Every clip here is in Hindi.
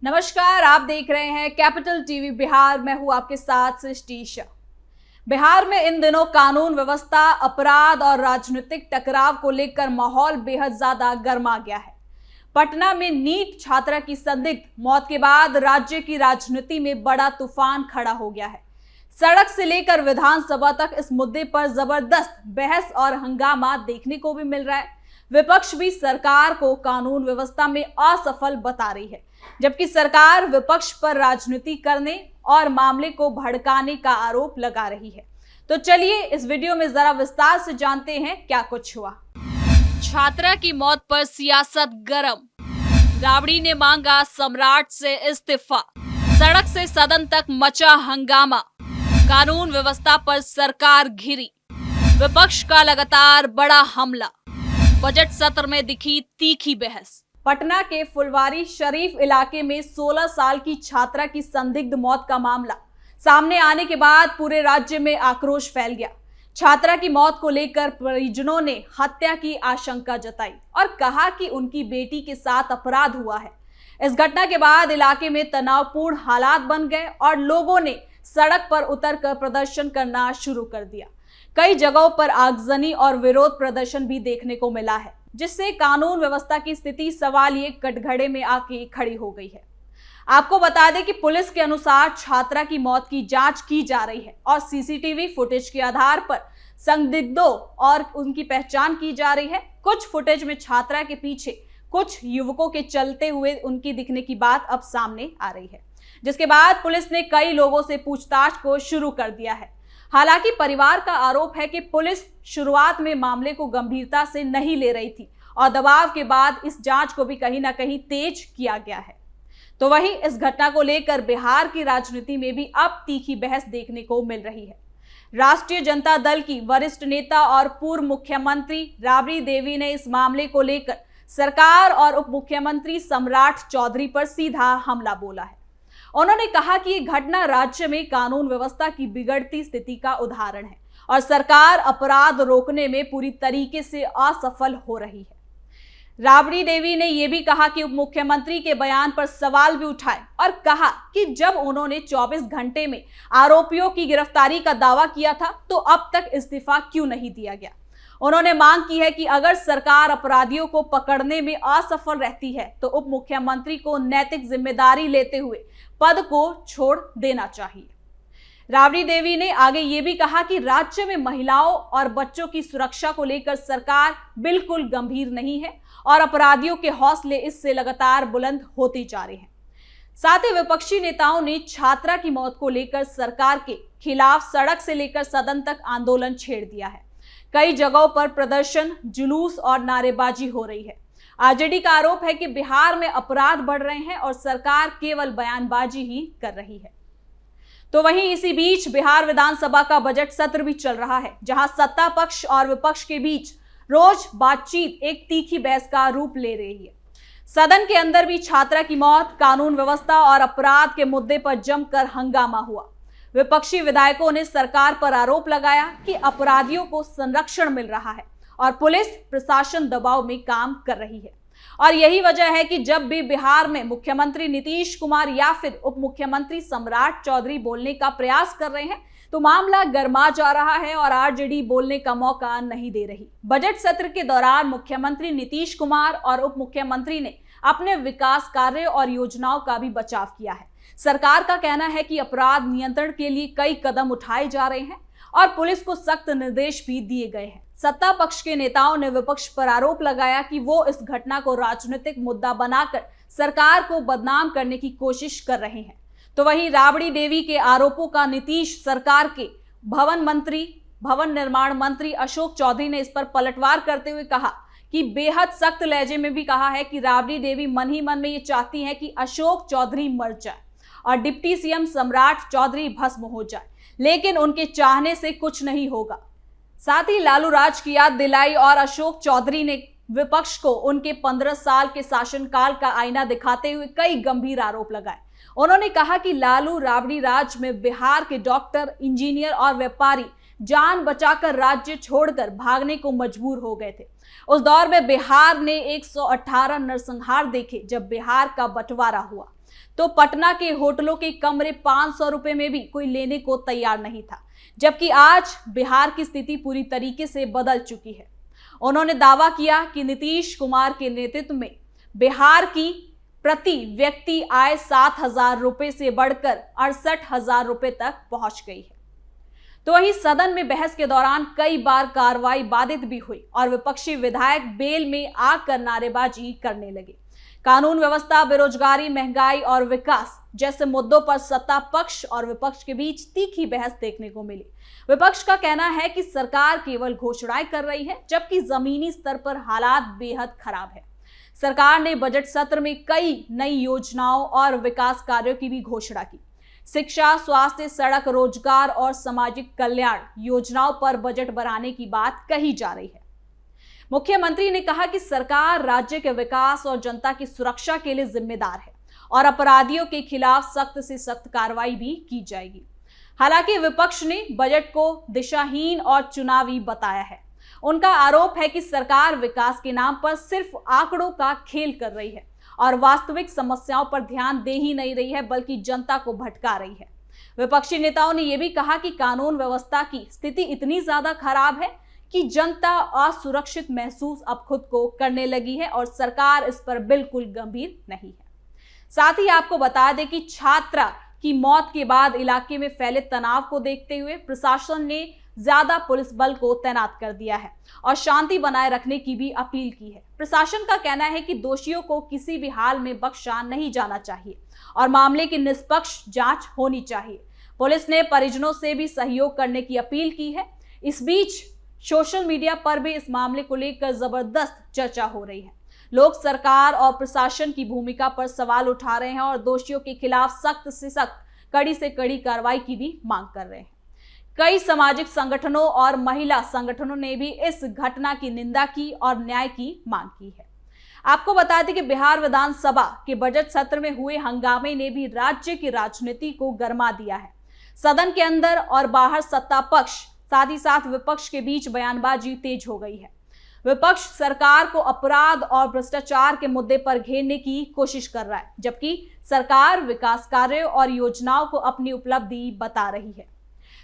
नमस्कार, आप देख रहे हैं कैपिटल टीवी बिहार। मैं हूं आपके साथ सृष्टि शाह। बिहार में इन दिनों कानून व्यवस्था, अपराध और राजनीतिक टकराव को लेकर माहौल बेहद ज्यादा गर्मा गया है। पटना में नीट छात्रा की संदिग्ध मौत के बाद राज्य की राजनीति में बड़ा तूफान खड़ा हो गया है। सड़क से लेकर विधानसभा तक इस मुद्दे पर जबरदस्त बहस और हंगामा देखने को भी मिल रहा है। विपक्ष भी सरकार को कानून व्यवस्था में असफल बता रही है, जबकि सरकार विपक्ष पर राजनीति करने और मामले को भड़काने का आरोप लगा रही है। तो चलिए इस वीडियो में जरा विस्तार से जानते हैं क्या कुछ हुआ। छात्रा की मौत पर सियासत गरम, राबड़ी ने मांगा सम्राट से इस्तीफा, सड़क से सदन तक मचा हंगामा, कानून व्यवस्था पर सरकार घिरी, विपक्ष का लगातार बड़ा हमला, बजट सत्र में दिखी तीखी बहस। पटना के फुलवारी शरीफ इलाके में 16 साल की छात्रा की संदिग्ध मौत का मामला सामने आने के बाद पूरे राज्य में आक्रोश फैल गया। छात्रा की मौत को लेकर परिजनों ने हत्या की आशंका जताई और कहा कि उनकी बेटी के साथ अपराध हुआ है। इस घटना के बाद इलाके में तनावपूर्ण हालात बन गए और लोगों ने सड़क पर उतरकर प्रदर्शन करना शुरू कर दिया। कई जगहों पर आगजनी और विरोध प्रदर्शन भी देखने को मिला है, जिससे कानून व्यवस्था की स्थिति सवालिए कटघरे में आके खड़ी हो गई है। आपको बता दें कि पुलिस के अनुसार छात्रा की मौत की जांच की जा रही है और सीसीटीवी फुटेज के आधार पर संदिग्धों और उनकी पहचान की जा रही है। कुछ फुटेज में छात्रा के पीछे कुछ युवकों के चलते हुए उनकी दिखने की बात अब सामने आ रही है, जिसके बाद पुलिस ने कई लोगों से पूछताछ को शुरू कर दिया है। हालांकि परिवार का आरोप है कि पुलिस शुरुआत में मामले को गंभीरता से नहीं ले रही थी और दबाव के बाद इस जांच को भी कहीं ना कहीं तेज किया गया है। तो वहीं इस घटना को लेकर बिहार की राजनीति में भी अब तीखी बहस देखने को मिल रही है। राष्ट्रीय जनता दल की वरिष्ठ नेता और पूर्व मुख्यमंत्री राबड़ी देवी ने इस मामले को लेकर सरकार और उप मुख्यमंत्री सम्राट चौधरी पर सीधा हमला बोला है। उन्होंने कहा कि ये घटना राज्य में कानून व्यवस्था की बिगड़ती स्थिति का उदाहरण है और सरकार अपराध रोकने में पूरी तरीके से असफल हो रही है। राबड़ी देवी ने यह भी कहा कि उप मुख्यमंत्री के बयान पर सवाल भी उठाए और कहा कि जब उन्होंने 24 घंटे में आरोपियों की गिरफ्तारी का दावा किया था तो अब तक इस्तीफा क्यों नहीं दिया गया। उन्होंने मांग की है कि अगर सरकार अपराधियों को पकड़ने में असफल रहती है तो उप मुख्यमंत्री को नैतिक जिम्मेदारी लेते हुए पद को छोड़ देना चाहिए। राबड़ी देवी ने आगे ये भी कहा कि राज्य में महिलाओं और बच्चों की सुरक्षा को लेकर सरकार बिल्कुल गंभीर नहीं है और अपराधियों के हौसले इससे लगातार बुलंद होते जा रहे हैं। साथ ही विपक्षी नेताओं ने छात्रा की मौत को लेकर सरकार के खिलाफ सड़क से लेकर सदन तक आंदोलन छेड़ दिया है। कई जगहों पर प्रदर्शन, जुलूस और नारेबाजी हो रही है। आरजेडी का आरोप है कि बिहार में अपराध बढ़ रहे हैं और सरकार केवल बयानबाजी ही कर रही है। तो वहीं इसी बीच बिहार विधानसभा का बजट सत्र भी चल रहा है, जहां सत्ता पक्ष और विपक्ष के बीच रोज बातचीत एक तीखी बहस का रूप ले रही है। सदन के अंदर भी छात्रा की मौत, कानून व्यवस्था और अपराध के मुद्दे पर जमकर हंगामा हुआ। विपक्षी विधायकों ने सरकार पर आरोप लगाया कि अपराधियों को संरक्षण मिल रहा है और पुलिस प्रशासन दबाव में काम कर रही है और यही वजह है कि जब भी बिहार में मुख्यमंत्री नीतीश कुमार या फिर उप मुख्यमंत्री सम्राट चौधरी बोलने का प्रयास कर रहे हैं तो मामला गर्मा जा रहा है और आरजेडी बोलने का मौका नहीं दे रही। बजट सत्र के दौरान मुख्यमंत्री नीतीश कुमार और उप मुख्यमंत्री ने अपने विकास कार्य और योजनाओं का भी बचाव किया है। सरकार का कहना है कि अपराध नियंत्रण के लिए कई कदम उठाए जा रहे हैं और पुलिस को सख्त निर्देश भी दिए गए हैं। सत्ता पक्ष के नेताओं ने विपक्ष पर आरोप लगाया कि वो इस घटना को राजनीतिक मुद्दा बनाकर सरकार को बदनाम करने की कोशिश कर रहे हैं। तो वहीं राबड़ी देवी के आरोपों का नीतीश सरकार के भवन निर्माण मंत्री अशोक चौधरी ने इस पर पलटवार करते हुए कहा कि बेहद सख्त लहजे में भी कहा है कि राबड़ी देवी मन ही मन में ये चाहती हैं कि अशोक चौधरी मर जाए और डिप्टी सीएम सम्राट चौधरी भस्म हो जाए, लेकिन उनके चाहने से कुछ नहीं होगा। साथ ही लालू राज की याद दिलाई और अशोक चौधरी ने विपक्ष को उनके 15 साल के शासनकाल का आईना दिखाते हुए कई गंभीर आरोप लगाए। उन्होंने कहा कि लालू राबड़ी राज में बिहार के डॉक्टर, इंजीनियर और व्यापारी जान बचाकर राज्य छोड़कर भागने को मजबूर हो गए थे। उस दौर में बिहार ने 118 नरसंहार देखे जब बिहार का बंटवारा हुआ। तो पटना के होटलों के कमरे 500 रुपए में भी कोई लेने को तैयार नहीं था, जबकि आज बिहार की स्थिति पूरी तरीके से बदल चुकी है। उन्होंने दावा किया कि नीतीश कुमार के नेतृत्व में बिहार की प्रति व्यक्ति आय 7,000 रुपए से बढ़कर 68,000 रुपए तक पहुंच गई है। तो वहीं सदन में बहस के दौरान कई बार कार्रवाई बाधित भी हुई और विपक्षी विधायक बेल में आकर नारेबाजी करने लगे। कानून व्यवस्था, बेरोजगारी, महंगाई और विकास जैसे मुद्दों पर सत्ता पक्ष और विपक्ष के बीच तीखी बहस देखने को मिली। विपक्ष का कहना है कि सरकार केवल घोषणाएं कर रही है, जबकि जमीनी स्तर पर हालात बेहद खराब है। सरकार ने बजट सत्र में कई नई योजनाओं और विकास कार्यों की भी घोषणा की। शिक्षा, स्वास्थ्य, सड़क, रोजगार और सामाजिक कल्याण योजनाओं पर बजट बढ़ाने की बात कही जा रही है। मुख्यमंत्री ने कहा कि सरकार राज्य के विकास और जनता की सुरक्षा के लिए जिम्मेदार है और अपराधियों के खिलाफ सख्त से सख्त कार्रवाई भी की जाएगी। हालांकि विपक्ष ने बजट को दिशाहीन और चुनावी बताया है। उनका आरोप है कि सरकार विकास के नाम पर सिर्फ आंकड़ों का खेल कर रही है और वास्तविक समस्याओं पर ध्यान दे ही नहीं रही है, बल्कि जनता को भटका रही है। विपक्षी नेताओं ने यह भी कहा कि कानून व्यवस्था की स्थिति इतनी ज्यादा खराब है कि जनता असुरक्षित महसूस अब खुद को करने लगी है और सरकार इस पर बिल्कुल गंभीर नहीं है। साथ ही आपको बता दें कि छात्रा की मौत के बाद इलाके में फैले तनाव को देखते हुए प्रशासन ने ज्यादा पुलिस बल को तैनात कर दिया है और शांति बनाए रखने की भी अपील की है। प्रशासन का कहना है कि दोषियों को किसी भी हाल में बख्शा नहीं जाना चाहिए और मामले की निष्पक्ष जांच होनी चाहिए। पुलिस ने परिजनों से भी सहयोग करने की अपील की है। इस बीच सोशल मीडिया पर भी इस मामले को लेकर जबरदस्त चर्चा हो रही है। लोग सरकार और प्रशासन की भूमिका पर सवाल उठा रहे हैं और दोषियों के खिलाफ सख्त से सख्त, कड़ी से कड़ी कार्रवाई की भी मांग कर रहे हैं। कई सामाजिक संगठनों और महिला संगठनों ने भी इस घटना की निंदा की और न्याय की मांग की है। आपको बता दें कि बिहार विधानसभा के बजट सत्र में हुए हंगामे ने भी राज्य की राजनीति को गरमा दिया है। सदन के अंदर और बाहर सत्ता पक्ष, साथ ही साथ विपक्ष के बीच बयानबाजी तेज हो गई है। विपक्ष सरकार को अपराध और भ्रष्टाचार के मुद्दे पर घेरने की कोशिश कर रहा है, जबकि सरकार विकास कार्यों और योजनाओं को अपनी उपलब्धि बता रही है।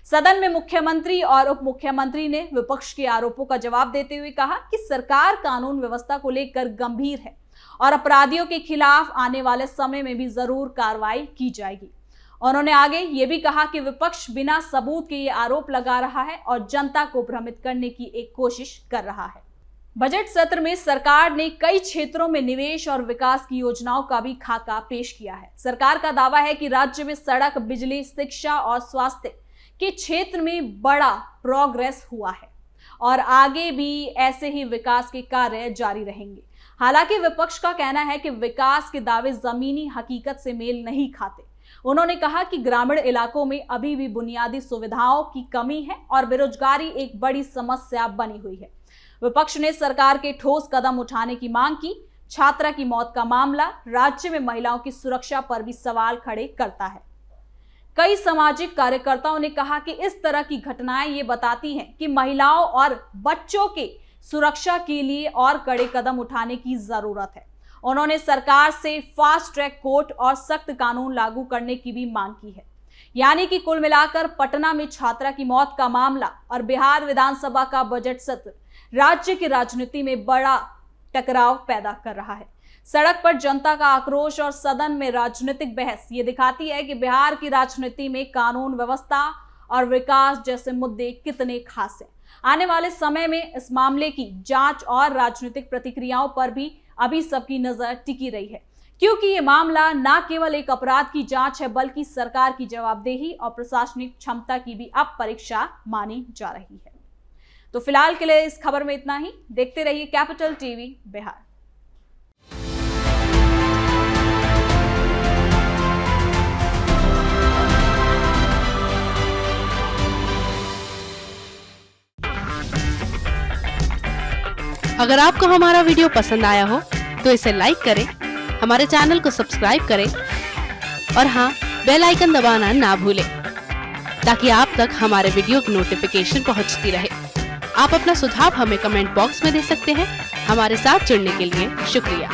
सदन में मुख्यमंत्री और उप मुख्यमंत्री ने विपक्ष के आरोपों का जवाब देते हुए कहा कि सरकार कानून व्यवस्था को लेकर गंभीर है और अपराधियों के खिलाफ आने वाले समय में भी जरूर कार्रवाई की जाएगी। उन्होंने आगे ये भी कहा कि विपक्ष बिना सबूत के ये आरोप लगा रहा है और जनता को भ्रमित करने की एक कोशिश कर रहा है। बजट सत्र में सरकार ने कई क्षेत्रों में निवेश और विकास की योजनाओं का भी खाका पेश किया है। सरकार का दावा है कि राज्य में सड़क, बिजली, शिक्षा और स्वास्थ्य के क्षेत्र में बड़ा प्रोग्रेस हुआ है और आगे भी ऐसे ही विकास के कार्य जारी रहेंगे। हालांकि विपक्ष का कहना है कि विकास के दावे जमीनी हकीकत से मेल नहीं खाते। उन्होंने कहा कि ग्रामीण इलाकों में अभी भी बुनियादी सुविधाओं की कमी है और बेरोजगारी एक बड़ी समस्या बनी हुई है। विपक्ष ने सरकार के ठोस कदम उठाने की मांग की। छात्रा की मौत का मामला राज्य में महिलाओं की सुरक्षा पर भी सवाल खड़े करता है। कई सामाजिक कार्यकर्ताओं ने कहा कि इस तरह की घटनाएं ये बताती हैं कि महिलाओं और बच्चों के सुरक्षा के लिए और कड़े कदम उठाने की जरूरत है। उन्होंने सरकार से फास्ट ट्रैक कोर्ट और सख्त कानून लागू करने की भी मांग की है। यानी कि कुल मिलाकर पटना में छात्रा की मौत का मामला और बिहार विधानसभा का बजट सत्र राज्य की राजनीति में बड़ा टकराव पैदा कर रहा है। सड़क पर जनता का आक्रोश और सदन में राजनीतिक बहस ये दिखाती है कि बिहार की राजनीति में कानून व्यवस्था और विकास जैसे मुद्दे कितने खास हैं। आने वाले समय में इस मामले की जांच और राजनीतिक प्रतिक्रियाओं पर भी अभी सबकी नजर टिकी रही है, क्योंकि ये मामला न केवल एक अपराध की जांच है, बल्कि सरकार की जवाबदेही और प्रशासनिक क्षमता की भी अब परीक्षा मानी जा रही है। तो फिलहाल के लिए इस खबर में इतना ही। देखते रहिए कैपिटल टीवी बिहार। अगर आपको हमारा वीडियो पसंद आया हो तो इसे लाइक करें, हमारे चैनल को सब्सक्राइब करें और हाँ, बेल आइकन दबाना ना भूलें ताकि आप तक हमारे वीडियो की नोटिफिकेशन पहुंचती रहे। आप अपना सुझाव हमें कमेंट बॉक्स में दे सकते हैं। हमारे साथ जुड़ने के लिए शुक्रिया।